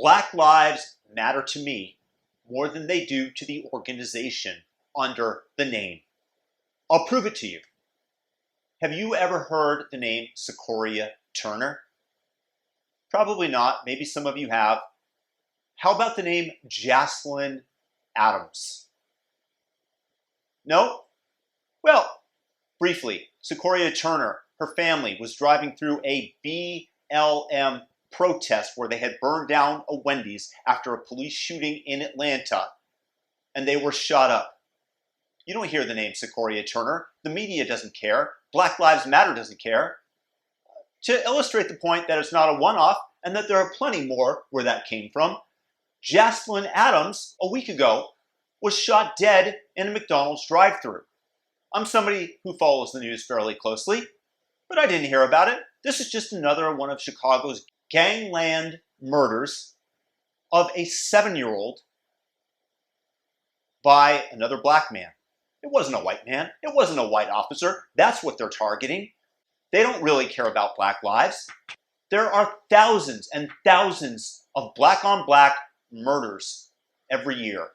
Black lives matter to me more than they do to the organization under the name. I'll prove it to you. Have you ever heard the name Secoria Turner? Probably not. Maybe some of you have. How about the name Jaslyn Adams? No? Well, briefly, Secoria Turner, her family, was driving through a BLM protest where they had burned down a Wendy's after a police shooting in Atlanta, and they were shot up. You don't hear the name Secoria Turner. The media doesn't care. Black Lives Matter doesn't care. To illustrate the point that it's not a one-off and that there are plenty more where that came from, Jaslyn Adams, a week ago, was shot dead in a McDonald's drive-thru. I'm somebody who follows the news fairly closely, but I didn't hear about it. This is just another one of Chicago's gangland murders of a 7-year-old by another black man. It wasn't a white man. It wasn't a white officer. That's what they're targeting. They don't really care about black lives. There are thousands and thousands of black-on-black murders every year.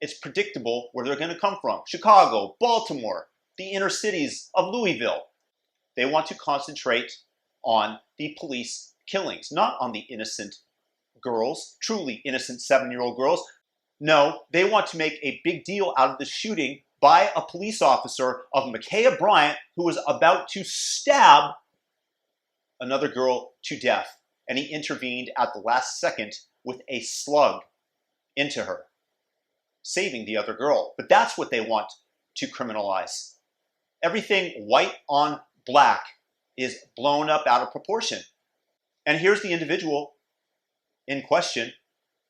It's predictable where they're going to come from. Chicago, Baltimore, the inner cities of Louisville. They want to concentrate on the police killings, not on the innocent girls, truly innocent 7-year-old girls. No, they want to make a big deal out of the shooting by a police officer of Ma'Khia Bryant, who was about to stab another girl to death. And he intervened at the last second with a slug into her, saving the other girl. But that's what they want to criminalize. Everything white on black is blown up out of proportion. And here's the individual in question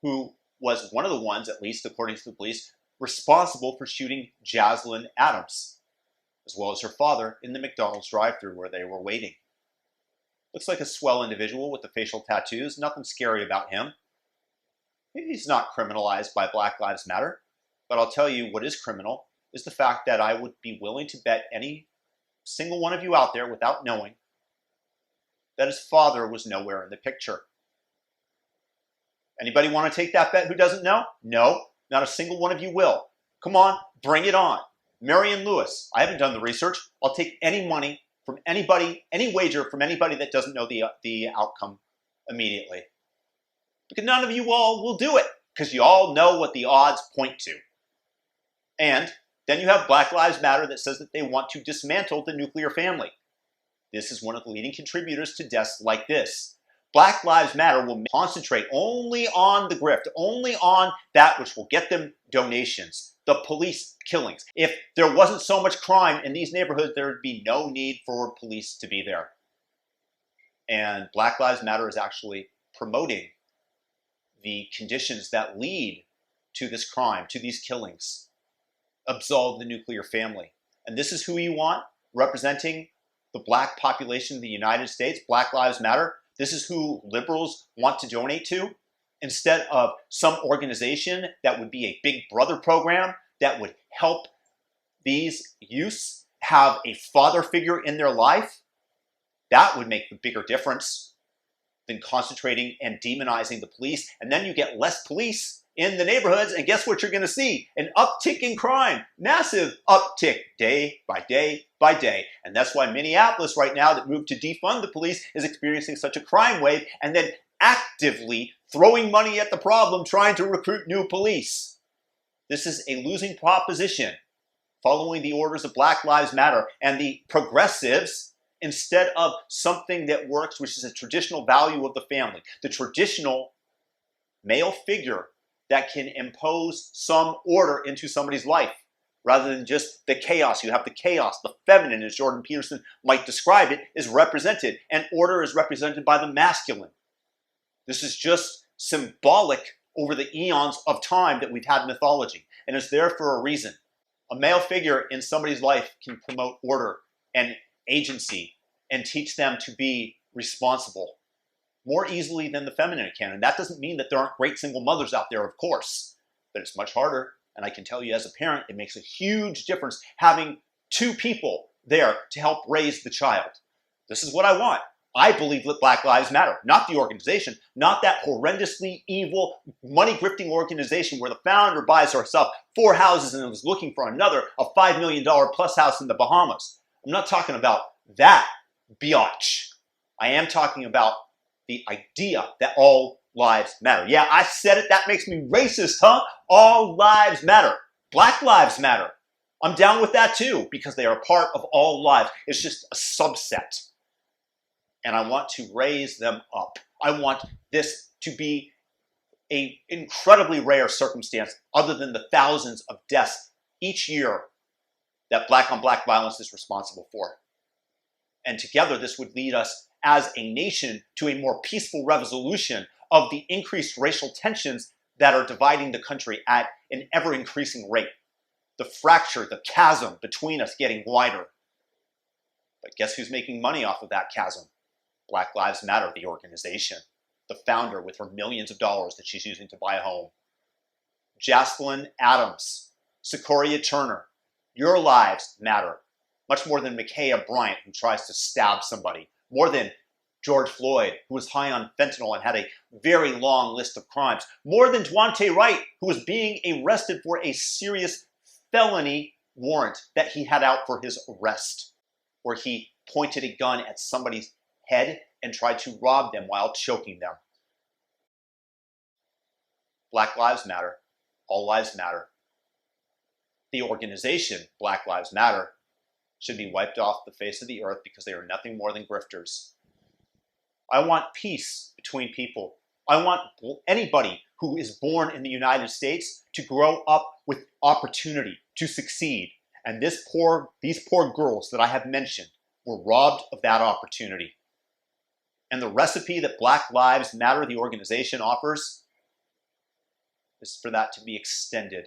who was one of the ones, at least according to the police, responsible for shooting Jaslyn Adams, as well as her father, in the McDonald's drive-thru where they were waiting. Looks like a swell individual with the facial tattoos. Nothing scary about him. He's not criminalized by Black Lives Matter. But I'll tell you what is criminal is the fact that I would be willing to bet any single one of you out there without knowing that his father was nowhere in the picture. Anybody want to take that bet who doesn't know? No, not a single one of you will. Come on, bring it on. Marion Lewis, I haven't done the research. I'll take any money from anybody, any wager from anybody that doesn't know the outcome immediately. Because none of you all will do it, because you all know what the odds point to. And then you have Black Lives Matter that says that they want to dismantle the nuclear family. This is one of the leading contributors to deaths like this. Black Lives Matter will concentrate only on the grift, only on that which will get them donations, the police killings. If there wasn't so much crime in these neighborhoods, there would be no need for police to be there. And Black Lives Matter is actually promoting the conditions that lead to this crime, to these killings. Absolve the nuclear family. And this is who you want representing the black population of the United States, Black Lives Matter. This is who liberals want to donate to, instead of some organization that would be a big brother program that would help these youths have a father figure in their life. That would make the bigger difference than concentrating and demonizing the police. And then you get less police in the neighborhoods, and guess what you're going to see? An uptick in crime. Massive uptick day by day by day. And that's why Minneapolis right now, that moved to defund the police, is experiencing such a crime wave and then actively throwing money at the problem, trying to recruit new police. This is a losing proposition, following the orders of Black Lives Matter and the progressives, instead of something that works, which is a traditional value of the family, the traditional male figure that can impose some order into somebody's life, rather than just the chaos. You have the chaos, the feminine, as Jordan Peterson might describe it, is represented, and order is represented by the masculine. This is just symbolic over the eons of time that we've had mythology, and it's there for a reason. A male figure in somebody's life can promote order and agency and teach them to be responsible more easily than the feminine can. And that doesn't mean that there aren't great single mothers out there, of course, but it's much harder. And I can tell you as a parent, it makes a huge difference having two people there to help raise the child. This is what I want. I believe that Black Lives Matter, not the organization, not that horrendously evil, money-grifting organization where the founder buys herself 4 houses and was looking for another, a $5 million plus house in the Bahamas. I'm not talking about that biatch. I am talking about the idea that all lives matter. Yeah, I said it. That makes me racist, huh? All lives matter. Black lives matter. I'm down with that too because they are a part of all lives. It's just a subset. And I want to raise them up. I want this to be an incredibly rare circumstance other than the thousands of deaths each year that black on black violence is responsible for. And together this would lead us as a nation to a more peaceful resolution of the increased racial tensions that are dividing the country at an ever-increasing rate. The fracture, the chasm between us getting wider. But guess who's making money off of that chasm? Black Lives Matter, the organization. The founder with her millions of dollars that she's using to buy a home. Jaslyn Adams Secoria Turner. Your lives matter. Much more than Ma'Khia Bryant, who tries to stab somebody. More than George Floyd, who was high on fentanyl and had a very long list of crimes. More than Daunte Wright, who was being arrested for a serious felony warrant that he had out for his arrest, where he pointed a gun at somebody's head and tried to rob them while choking them. Black Lives Matter. All lives matter. The organization, Black Lives Matter, should be wiped off the face of the earth because they are nothing more than grifters. I want peace between people. I want anybody who is born in the United States to grow up with opportunity, to succeed. And these poor girls that I have mentioned were robbed of that opportunity. And the recipe that Black Lives Matter, the organization, offers is for that to be extended.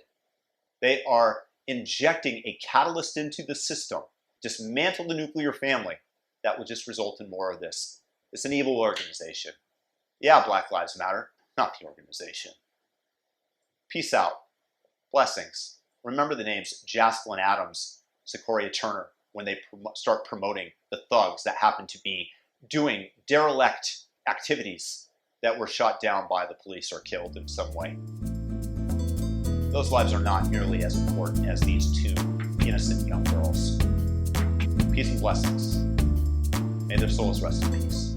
They are injecting a catalyst into the system, dismantle the nuclear family, that will just result in more of this. It's an evil organization. Yeah, Black Lives Matter, not the organization. Peace out. Blessings. Remember the names Jaslyn Adams Secoria Turner when they start promoting the thugs that happen to be doing derelict activities that were shot down by the police or killed in some way. Those lives are not nearly as important as these 2 innocent young girls. Peace and blessings. May their souls rest in peace.